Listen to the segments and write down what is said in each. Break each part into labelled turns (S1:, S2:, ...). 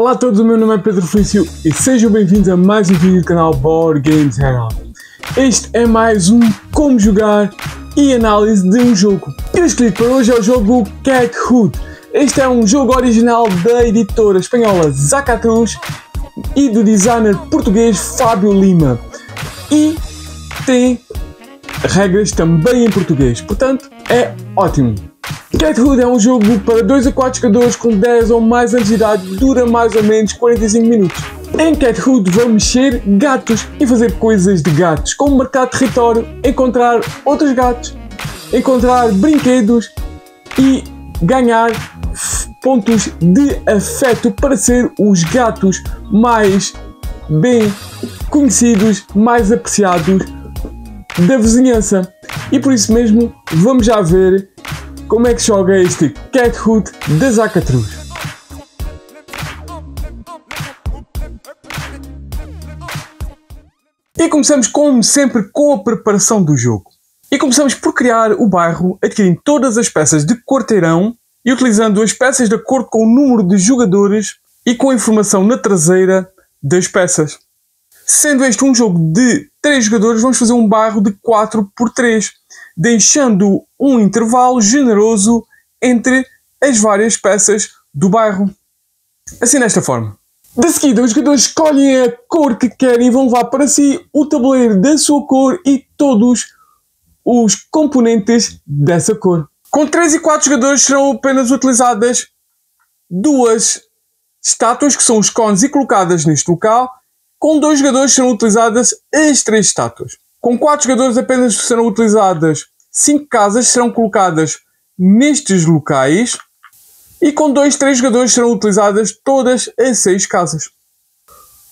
S1: Olá a todos, o meu nome é Pedro Felício e sejam bem-vindos a mais um vídeo do canal Board Games Herald. Este é mais um como jogar e análise de um jogo. E eu escolhi para hoje é o jogo Cat Hood. Este é um jogo original da editora espanhola Zacatrus e do designer português Fábio Lima. E tem regras também em português, portanto é ótimo. Cat Hood é um jogo para 2 a 4 jogadores com 10 ou mais anos de idade, dura mais ou menos 45 minutos. Em Cat Hood vão mexer gatos e fazer coisas de gatos, como marcar território, encontrar outros gatos, encontrar brinquedos e ganhar pontos de afeto para ser os gatos mais bem conhecidos, mais apreciados da vizinhança. E por isso mesmo vamos já ver como é que joga este Cat Hood da Zacatrus. E começamos como sempre com a preparação do jogo. E começamos por criar o bairro, adquirindo todas as peças de quarteirão e utilizando as peças de acordo com o número de jogadores e com a informação na traseira das peças. Sendo este um jogo de 3 jogadores, vamos fazer um bairro de 4x3, deixando um intervalo generoso entre as várias peças do bairro. Assim, desta forma. De seguida, os jogadores escolhem a cor que querem e vão levar para si o tabuleiro da sua cor e todos os componentes dessa cor. Com 3 e 4 jogadores serão apenas utilizadas 2 estátuas, que são os cones, e colocadas neste local. Com 2 jogadores serão utilizadas as 3 estátuas. Com 4 jogadores apenas serão utilizadas 5 casas, serão colocadas nestes locais. E com 2, 3 jogadores serão utilizadas todas as 6 casas.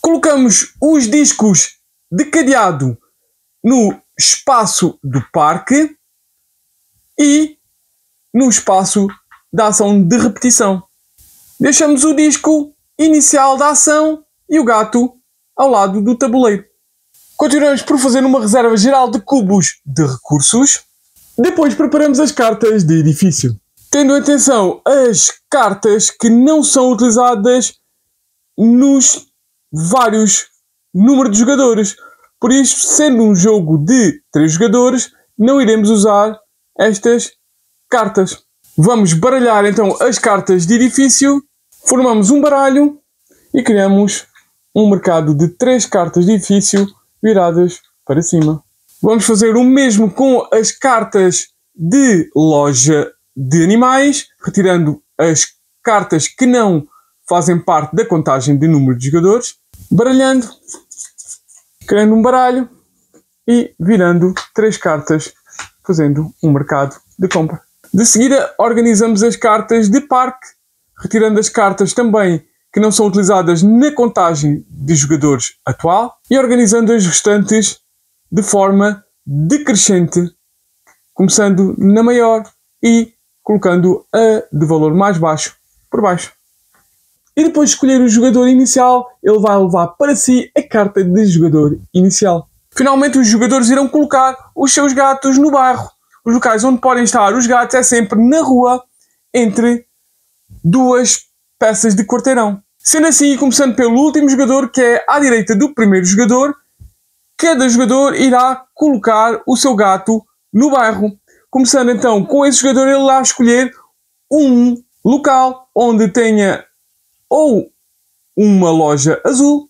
S1: Colocamos os discos de cadeado no espaço do parque e no espaço da ação de repetição. Deixamos o disco inicial da ação e o gato ao lado do tabuleiro. Continuamos por fazer uma reserva geral de cubos de recursos. Depois preparamos as cartas de edifício, tendo atenção as cartas que não são utilizadas nos vários números de jogadores. Por isso, sendo um jogo de 3 jogadores, não iremos usar estas cartas. Vamos baralhar então as cartas de edifício, formamos um baralho e criamos um mercado de 3 cartas de edifício viradas para cima. Vamos fazer o mesmo com as cartas de loja de animais, retirando as cartas que não fazem parte da contagem de número de jogadores, baralhando, criando um baralho e virando 3 cartas, fazendo um mercado de compra. De seguida, organizamos as cartas de parque, retirando as cartas também que não são utilizadas na contagem de jogadores atual e organizando as restantes de forma decrescente, começando na maior e colocando a de valor mais baixo por baixo. E depois de escolher o jogador inicial, ele vai levar para si a carta de jogador inicial. Finalmente, os jogadores irão colocar os seus gatos no bairro. Os locais onde podem estar os gatos é sempre na rua, entre 2 peças de quarteirão. Sendo assim, começando pelo último jogador, que é à direita do primeiro jogador, cada jogador irá colocar o seu gato no bairro. Começando então com esse jogador, ele irá escolher um local onde tenha ou uma loja azul,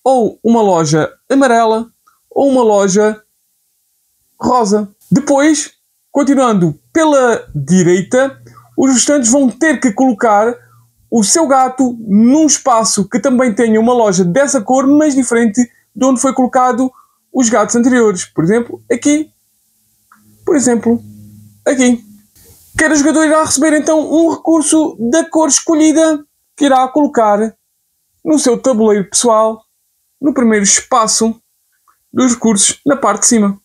S1: ou uma loja amarela, ou uma loja rosa. Depois, continuando pela direita, os restantes vão ter que colocar o seu gato num espaço que também tenha uma loja dessa cor, mas diferente de onde foi colocado os gatos anteriores. Por exemplo, aqui. Por exemplo, aqui. Cada jogador irá receber então um recurso da cor escolhida que irá colocar no seu tabuleiro pessoal, no primeiro espaço dos recursos, na parte de cima.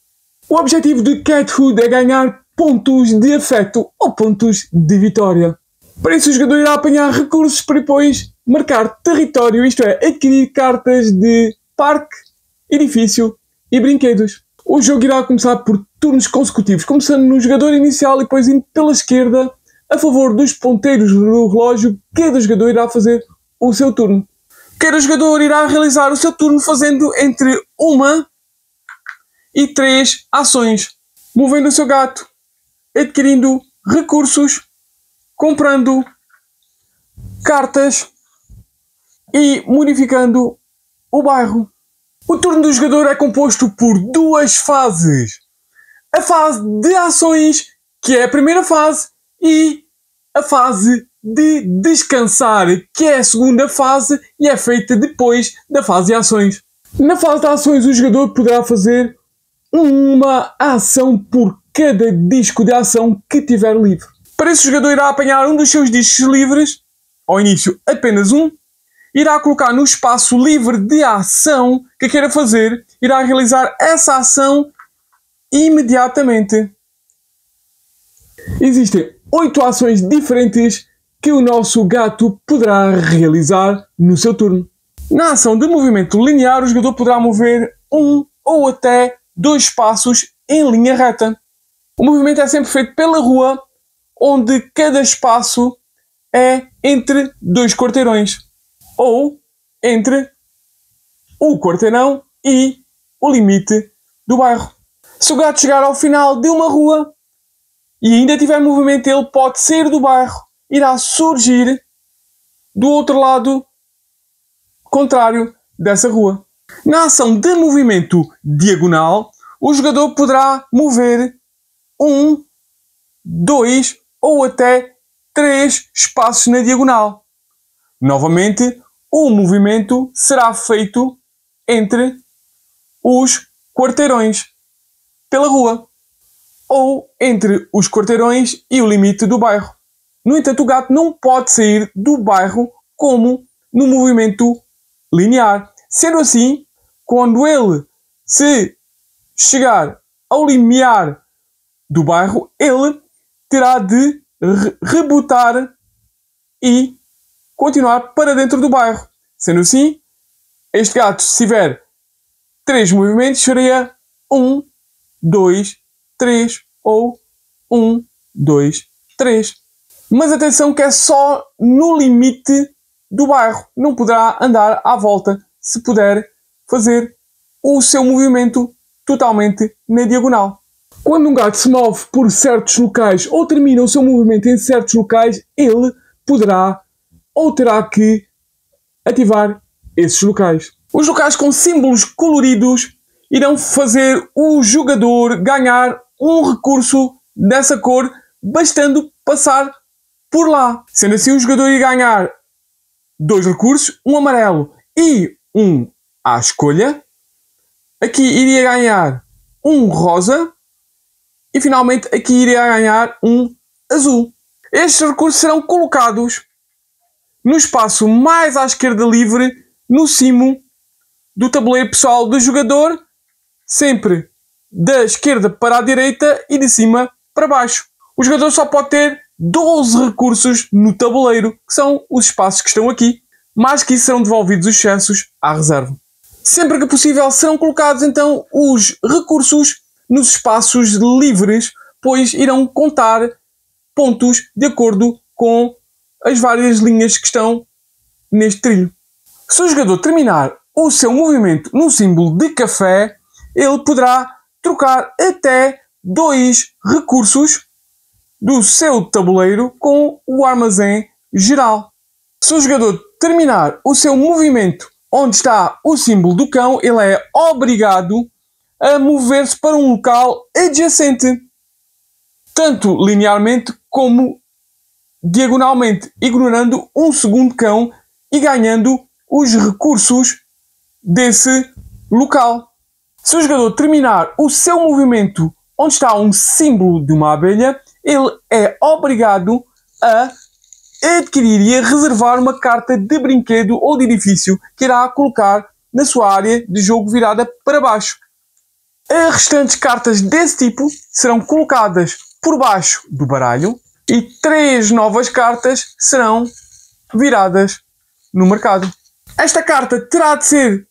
S1: O objetivo de Cat Hood é ganhar pontos de afeto ou pontos de vitória. Para isso, o jogador irá apanhar recursos para depois marcar território, isto é, adquirir cartas de parque, edifício e brinquedos. O jogo irá começar por turnos consecutivos, começando no jogador inicial e depois indo pela esquerda, a favor dos ponteiros do relógio. Cada jogador irá fazer o seu turno. Cada jogador irá realizar o seu turno fazendo entre 1 e 3 ações, movendo o seu gato, adquirindo recursos, comprando cartas e modificando o bairro. O turno do jogador é composto por 2 fases. A fase de ações, que é a primeira fase, e a fase de descansar, que é a segunda fase e é feita depois da fase de ações. Na fase de ações, o jogador poderá fazer uma ação por cada disco de ação que tiver livre. Para isso, o jogador irá apanhar um dos seus discos livres, ao início apenas um, irá colocar no espaço livre de ação que queira fazer, irá realizar essa ação imediatamente. Existem 8 ações diferentes que o nosso gato poderá realizar no seu turno. Na ação de movimento linear, o jogador poderá mover 1 ou até 2 passos em linha reta. O movimento é sempre feito pela rua, onde cada espaço é entre 2 quarteirões, ou entre o quarteirão e o limite do bairro. Se o gato chegar ao final de uma rua e ainda tiver movimento, ele pode sair do bairro, irá surgir do outro lado contrário dessa rua. Na ação de movimento diagonal, o jogador poderá mover 1, 2 ou até 3 espaços na diagonal. Novamente, o movimento será feito entre os quarteirões pela rua, ou entre os quarteirões e o limite do bairro. No entanto, o gato não pode sair do bairro como no movimento linear. Sendo assim, quando ele se chegar ao limiar do bairro, ele terá de rebotar e continuar para dentro do bairro. Sendo assim, este gato, se tiver 3 movimentos, seria 1, 2, 3 ou 1, 2, 3. Mas atenção que é só no limite do bairro. Não poderá andar à volta se puder fazer o seu movimento totalmente na diagonal. Quando um gato se move por certos locais ou termina o seu movimento em certos locais, ele poderá ou terá que ativar esses locais. Os locais com símbolos coloridos irão fazer o jogador ganhar um recurso dessa cor, bastando passar por lá. Sendo assim, o jogador irá ganhar 2 recursos, um amarelo e um à escolha. Aqui iria ganhar um rosa e finalmente aqui iria ganhar um azul. Estes recursos serão colocados no espaço mais à esquerda livre, no cimo do tabuleiro pessoal do jogador, sempre da esquerda para a direita e de cima para baixo. O jogador só pode ter 12 recursos no tabuleiro, que são os espaços que estão aqui, mais que isso serão devolvidos os excessos à reserva. Sempre que possível serão colocados então os recursos nos espaços livres, pois irão contar pontos de acordo com as várias linhas que estão neste trilho. Se o jogador terminar o seu movimento no símbolo de café, ele poderá trocar até 2 recursos do seu tabuleiro com o armazém geral. Se o jogador terminar o seu movimento onde está o símbolo do cão, ele é obrigado a mover-se para um local adjacente, tanto linearmente como diagonalmente, ignorando um segundo cão e ganhando os recursos desse local. Se o jogador terminar o seu movimento onde está um símbolo de uma abelha, ele é obrigado a adquirir e a reservar uma carta de brinquedo ou de edifício que irá colocar na sua área de jogo virada para baixo. As restantes cartas desse tipo serão colocadas por baixo do baralho e 3 novas cartas serão viradas no mercado. Esta carta terá de ser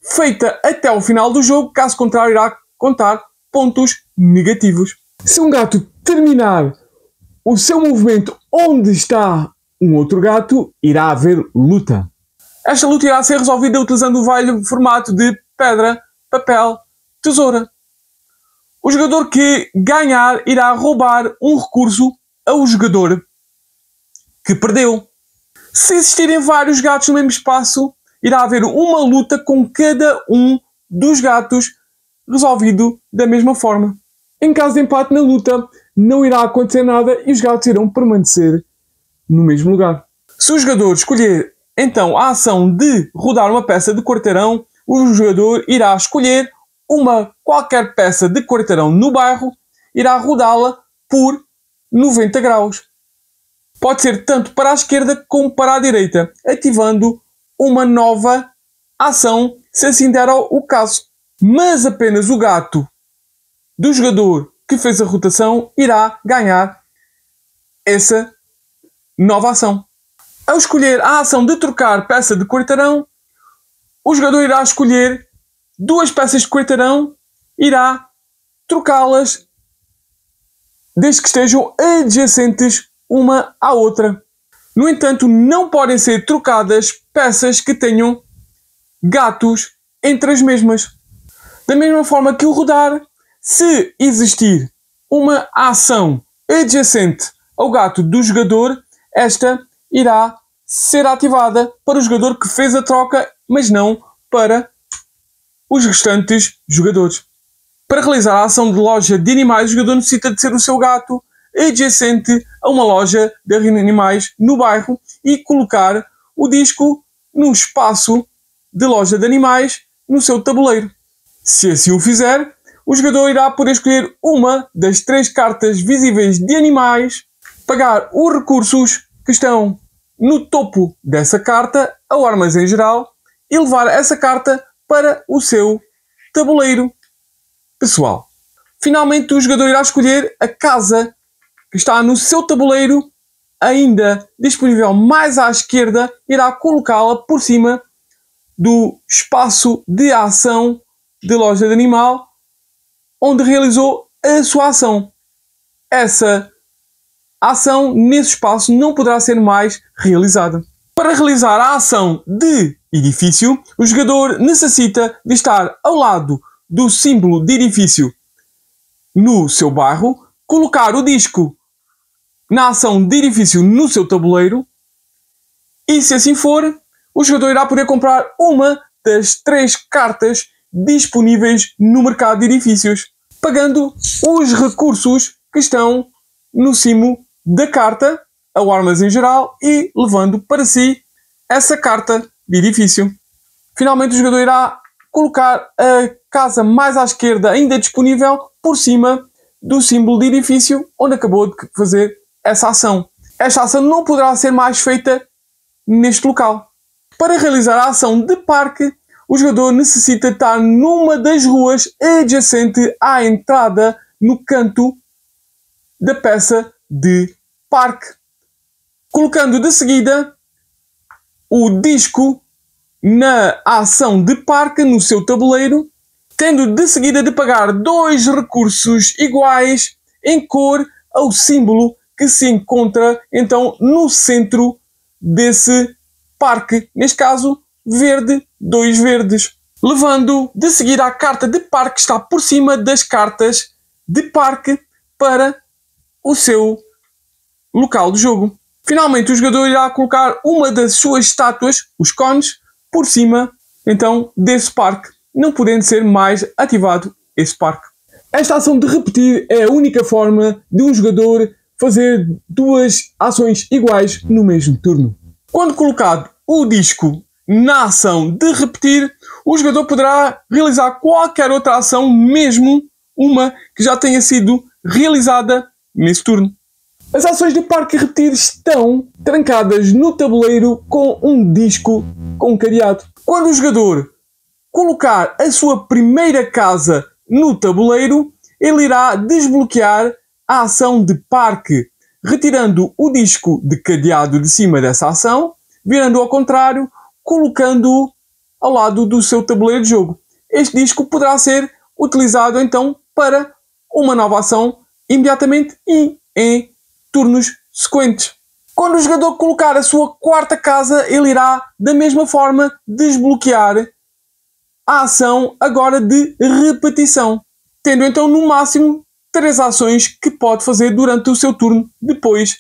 S1: feita até o final do jogo, caso contrário irá contar pontos negativos. Se um gato terminar o seu movimento onde está um outro gato, irá haver luta. Esta luta irá ser resolvida utilizando o velho formato de pedra, papel, tesoura. O jogador que ganhar irá roubar um recurso ao jogador que perdeu. Se existirem vários gatos no mesmo espaço, irá haver uma luta com cada um dos gatos resolvido da mesma forma. Em caso de empate na luta, não irá acontecer nada e os gatos irão permanecer no mesmo lugar. Se o jogador escolher então a ação de rodar uma peça de quarteirão, o jogador irá escolher qualquer peça de quarteirão no bairro, irá rodá-la por 90 graus. Pode ser tanto para a esquerda como para a direita, ativando uma nova ação, se assim der o caso. Mas apenas o gato do jogador que fez a rotação irá ganhar essa nova ação. Ao escolher a ação de trocar peça de quarteirão, o jogador irá escolher duas peças de quarteirão, irá trocá-las desde que estejam adjacentes uma à outra. No entanto, não podem ser trocadas peças que tenham gatos entre as mesmas. Da mesma forma que o rodar, se existir uma ação adjacente ao gato do jogador, esta irá ser ativada para o jogador que fez a troca, mas não para os restantes jogadores. Para realizar a ação de loja de animais, o jogador necessita de ser o seu gato adjacente a uma loja de animais no bairro e colocar o disco no espaço de loja de animais no seu tabuleiro. Se assim o fizer, o jogador irá poder escolher uma das 3 cartas visíveis de animais, pagar os recursos que estão no topo dessa carta ao armazém geral e levar essa carta para o seu tabuleiro pessoal. Finalmente, o jogador irá escolher a casa que está no seu tabuleiro, ainda disponível mais à esquerda, irá colocá-la por cima do espaço de ação de loja de animal, onde realizou a sua ação. Essa ação nesse espaço não poderá ser mais realizada. Para realizar a ação de edifício, o jogador necessita de estar ao lado do símbolo de edifício no seu bairro, colocar o disco na ação de edifício no seu tabuleiro e, se assim for, o jogador irá poder comprar uma das 3 cartas disponíveis no mercado de edifícios, pagando os recursos que estão no cimo da carta, ao armazém geral, e levando para si essa carta de edifício. Finalmente, o jogador irá colocar a casa mais à esquerda ainda disponível por cima do símbolo de edifício onde acabou de fazer essa ação. Esta ação não poderá ser mais feita neste local. Para realizar a ação de parque, o jogador necessita estar numa das ruas adjacente à entrada no canto da peça de parque, colocando de seguida o disco na ação de parque no seu tabuleiro, tendo de seguida de pagar 2 recursos iguais em cor ao símbolo que se encontra então no centro desse parque, neste caso verde, 2 verdes, levando de seguida a carta de parque que está por cima das cartas de parque para o seu local de jogo. Finalmente, o jogador irá colocar uma das suas estátuas, os cones, por cima então desse parque, não podendo ser mais ativado esse parque. Esta ação de repetir é a única forma de um jogador fazer 2 ações iguais no mesmo turno. Quando colocado o disco na ação de repetir, o jogador poderá realizar qualquer outra ação, mesmo uma que já tenha sido realizada nesse turno. As ações de parque repetir estão trancadas no tabuleiro com um disco com um cadeado. Quando o jogador colocar a sua primeira casa no tabuleiro, ele irá desbloquear a ação de parque, retirando o disco de cadeado de cima dessa ação, virando ao contrário, colocando-o ao lado do seu tabuleiro de jogo. Este disco poderá ser utilizado então para uma nova ação imediatamente e em turnos sequentes. Quando o jogador colocar a sua quarta casa, ele irá, da mesma forma, desbloquear a ação agora de repetição, tendo então no máximo 3 ações que pode fazer durante o seu turno depois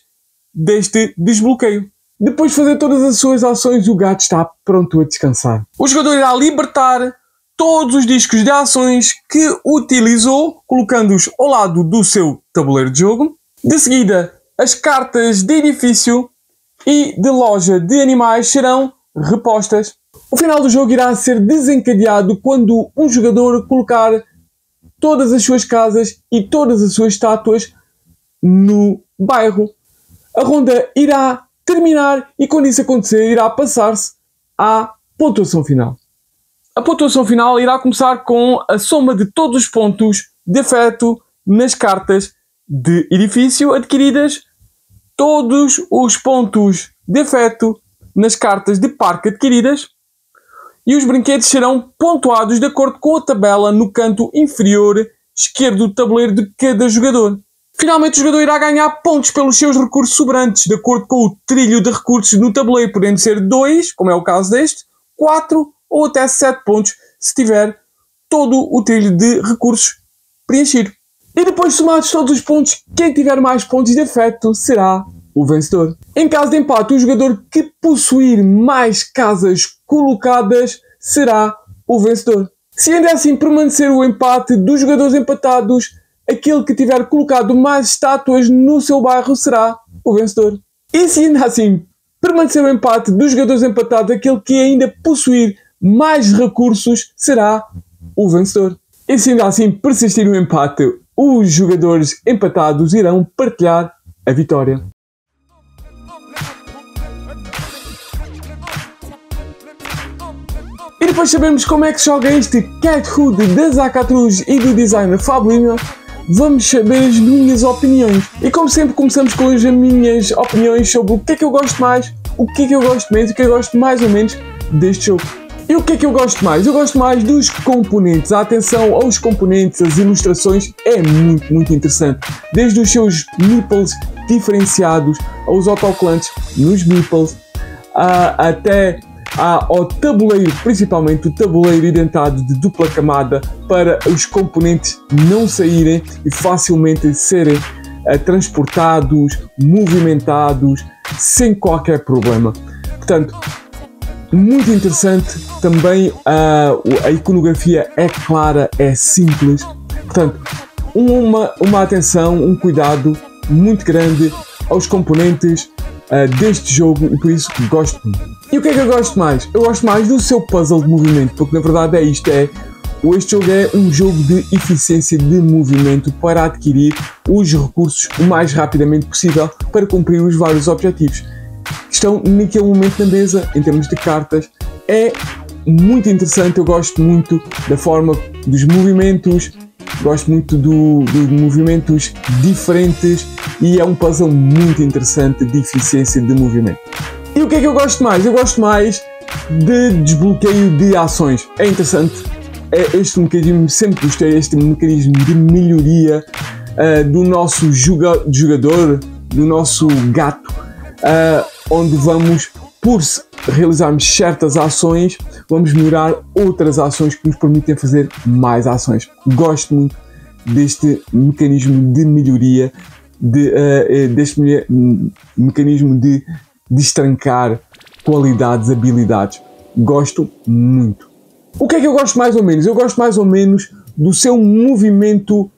S1: deste desbloqueio. Depois de fazer todas as suas ações, o gato está pronto a descansar. O jogador irá libertar todos os discos de ações que utilizou, colocando-os ao lado do seu tabuleiro de jogo. De seguida, as cartas de edifício e de loja de animais serão repostas. O final do jogo irá ser desencadeado quando um jogador colocar todas as suas casas e todas as suas estátuas no bairro. A ronda irá terminar e quando isso acontecer irá passar-se à pontuação final. A pontuação final irá começar com a soma de todos os pontos de afeto nas cartas de edifício adquiridas, todos os pontos de afeto nas cartas de parque adquiridas e os brinquedos serão pontuados de acordo com a tabela no canto inferior esquerdo do tabuleiro de cada jogador. Finalmente o jogador irá ganhar pontos pelos seus recursos sobrantes, de acordo com o trilho de recursos no tabuleiro, podendo ser 2, como é o caso deste, 4 ou até 7 pontos, se tiver todo o trilho de recursos preenchido. E depois somados todos os pontos, quem tiver mais pontos de afeto será o vencedor. Em caso de empate, o jogador que possuir mais casas colocadas será o vencedor. Se ainda assim permanecer o empate dos jogadores empatados, aquele que tiver colocado mais estátuas no seu bairro será o vencedor. E se ainda assim permanecer o empate dos jogadores empatados, aquele que ainda possuir mais recursos será o vencedor. E se ainda assim persistir o empate, os jogadores empatados irão partilhar a vitória. E depois de sabermos como é que se joga este Cat Hood da Zacatruz e do designer Fablinho, vamos saber as minhas opiniões. E como sempre começamos com as minhas opiniões sobre o que é que eu gosto mais, o que é que eu gosto menos, o que é que eu gosto mais ou menos deste jogo. E o que é que eu gosto mais? Eu gosto mais dos componentes. A atenção aos componentes, as ilustrações é muito interessante. Desde os seus meeples diferenciados, aos autocolantes nos meeples, até ao tabuleiro, principalmente o tabuleiro identado de dupla camada para os componentes não saírem e facilmente serem transportados, movimentados, sem qualquer problema. Portanto, muito interessante. Também a iconografia é clara, é simples. Portanto, uma atenção, um cuidado muito grande aos componentes deste jogo e por isso gosto muito. E o que é que eu gosto mais? Eu gosto mais do seu puzzle de movimento, porque na verdade este jogo é um jogo de eficiência de movimento para adquirir os recursos o mais rapidamente possível para cumprir os vários objetivos que estão naquele momento na mesa. Em termos de cartas, é muito interessante. Eu gosto muito da forma dos movimentos, gosto muito dos movimentos diferentes e é um puzzle muito interessante de eficiência de movimento. E o que é que eu gosto mais? Eu gosto mais de desbloqueio de ações. É interessante. É este mecanismo, sempre gostei, este mecanismo de melhoria do nosso jogador, do nosso gato, onde vamos, por realizarmos certas ações, vamos melhorar outras ações que nos permitem fazer mais ações. Gosto muito deste mecanismo de melhoria, deste mecanismo de destrancar qualidades, habilidades. Gosto muito. O que é que eu gosto mais ou menos? Eu gosto mais ou menos do seu movimento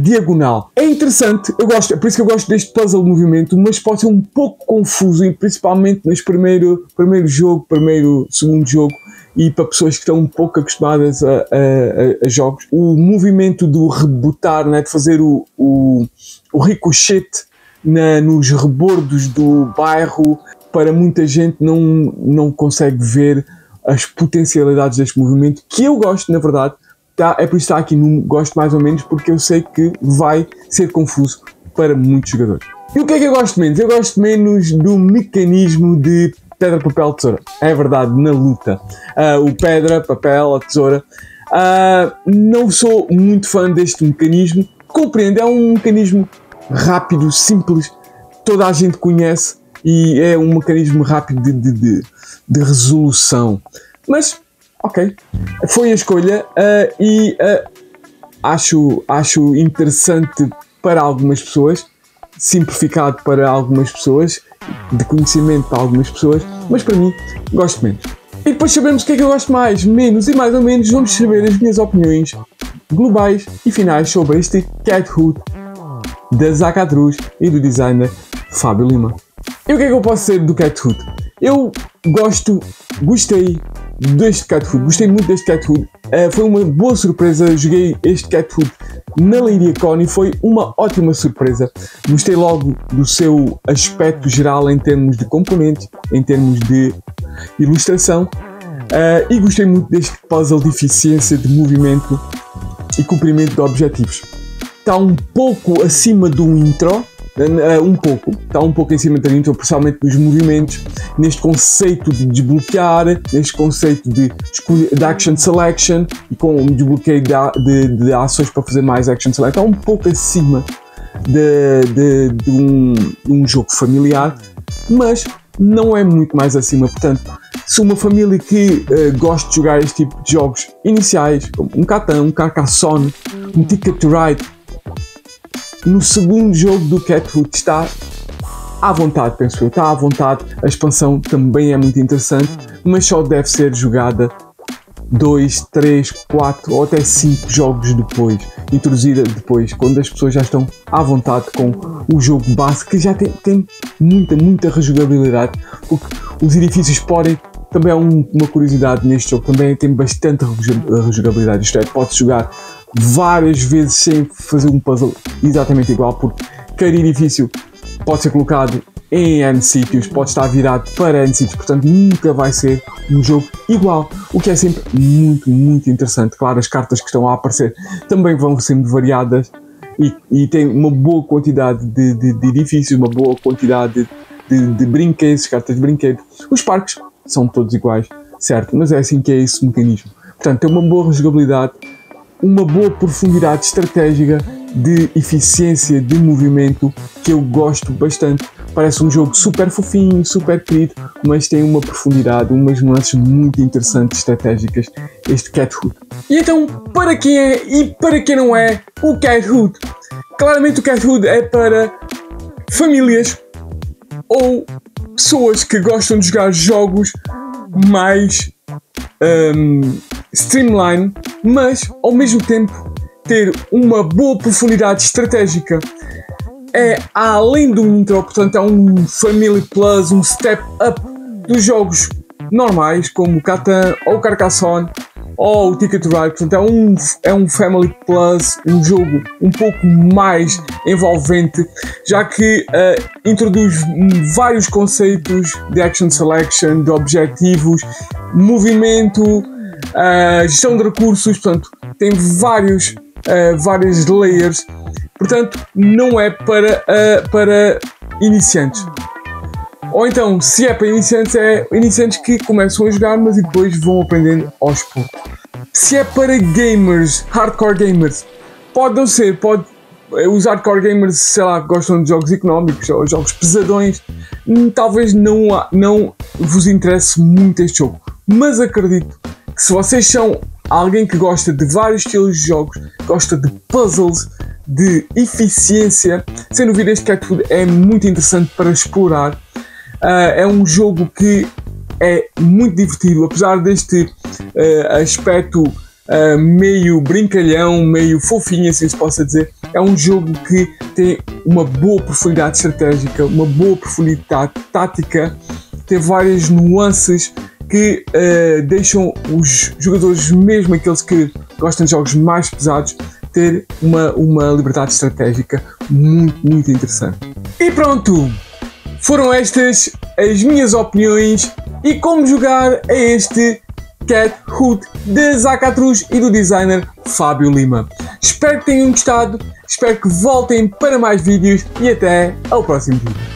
S1: diagonal. É interessante, eu gosto, é por isso que eu gosto deste puzzle de movimento, mas pode ser um pouco confuso, e principalmente nos primeiro jogo, segundo jogo, e para pessoas que estão um pouco acostumadas a jogos. O movimento do rebotar, né, de fazer o ricochete nos rebordos do bairro, para muita gente não consegue ver as potencialidades deste movimento, que eu gosto, na verdade. É por isso que está aqui no gosto mais ou menos, porque eu sei que vai ser confuso para muitos jogadores. E o que é que eu gosto menos? Eu gosto menos do mecanismo de pedra, papel, tesoura. É verdade, na luta. O pedra, papel, a tesoura. Não sou muito fã deste mecanismo. Compreendo, é um mecanismo rápido, simples, toda a gente conhece e é um mecanismo rápido de resolução. Mas, ok, foi a escolha e acho interessante para algumas pessoas, simplificado para algumas pessoas, de conhecimento para algumas pessoas, mas para mim, gosto menos. E depois sabemos o que é que eu gosto mais, menos e mais ou menos, vamos saber as minhas opiniões globais e finais sobre este Cat Hood da Zacatrus e do designer Fábio Lima. E o que é que eu posso dizer do Cat Hood? Eu gostei deste Cat Hood, gostei muito deste Cat Hood, foi uma boa surpresa, joguei este Cat Hood na Leiria Con e foi uma ótima surpresa. Gostei logo do seu aspecto geral em termos de componentes, em termos de ilustração, e gostei muito deste puzzle de eficiência, de movimento e cumprimento de objetivos. Está um pouco acima do intro, está um pouco acima da intro, principalmente nos movimentos, neste conceito de desbloquear, neste conceito de action selection e com o desbloqueio de ações para fazer mais action select. Está um pouco acima de um jogo familiar, mas não é muito mais acima. Portanto, se uma família que gosta de jogar este tipo de jogos iniciais, como um Catan, um Carcassonne, um Ticket to Ride, no segundo jogo do Cat Hood está à vontade, penso eu, está à vontade. A expansão também é muito interessante, mas só deve ser jogada 2, 3, 4 ou até 5 jogos depois, introduzida depois, quando as pessoas já estão à vontade com o jogo base, que já tem muita rejogabilidade, porque os edifícios podem, também é uma curiosidade neste jogo, também tem bastante rejogabilidade, isto é, pode jogar várias vezes sem fazer um puzzle exatamente igual, porque cada edifício pode ser colocado em N sítios, pode estar virado para N sítios, portanto nunca vai ser um jogo igual, o que é sempre muito interessante. Claro, as cartas que estão a aparecer também vão sendo variadas e tem uma boa quantidade de edifícios, uma boa quantidade de brinquedos, cartas de brinquedo. Os parques são todos iguais, certo? Mas é assim que é esse mecanismo. Portanto, tem uma boa rejogabilidade, uma boa profundidade estratégica, de eficiência, de movimento, que eu gosto bastante. Parece um jogo super fofinho, super querido, mas tem uma profundidade, umas nuances muito interessantes, estratégicas, este Cat Hood. E então, para quem é e para quem não é o Cat Hood? Claramente o Cat Hood é para famílias ou pessoas que gostam de jogar jogos mais streamline, mas ao mesmo tempo ter uma boa profundidade estratégica. É além do intro, portanto é um Family Plus, um step up dos jogos normais, como o Catan ou o Carcassonne ou o Ticket to Ride. Portanto é um Family Plus, um jogo um pouco mais envolvente, já que introduz vários conceitos de action selection, de objetivos, movimento, gestão de recursos, portanto tem várias layers. Portanto, não é para iniciantes. Ou então, se é para iniciantes, é iniciantes que começam a jogar, mas depois vão aprendendo aos poucos. Se é para gamers, hardcore gamers, pode não ser, os hardcore gamers, sei lá, gostam de jogos económicos ou jogos pesadões, talvez não vos interesse muito este jogo. Mas acredito que se vocês são alguém que gosta de vários estilos de jogos, gosta de puzzles, de eficiência, sem dúvida este Cat Hood é muito interessante para explorar. É um jogo que é muito divertido, apesar deste aspecto meio brincalhão, meio fofinho, assim se possa dizer. É um jogo que tem uma boa profundidade estratégica, uma boa profundidade tática, tem várias nuances que deixam os jogadores, mesmo aqueles que gostam de jogos mais pesados, ter uma liberdade estratégica muito interessante. E pronto! Foram estas as minhas opiniões e como jogar a este Cat Hood da Zacatrus e do designer Fábio Lima. Espero que tenham gostado, espero que voltem para mais vídeos e até ao próximo vídeo.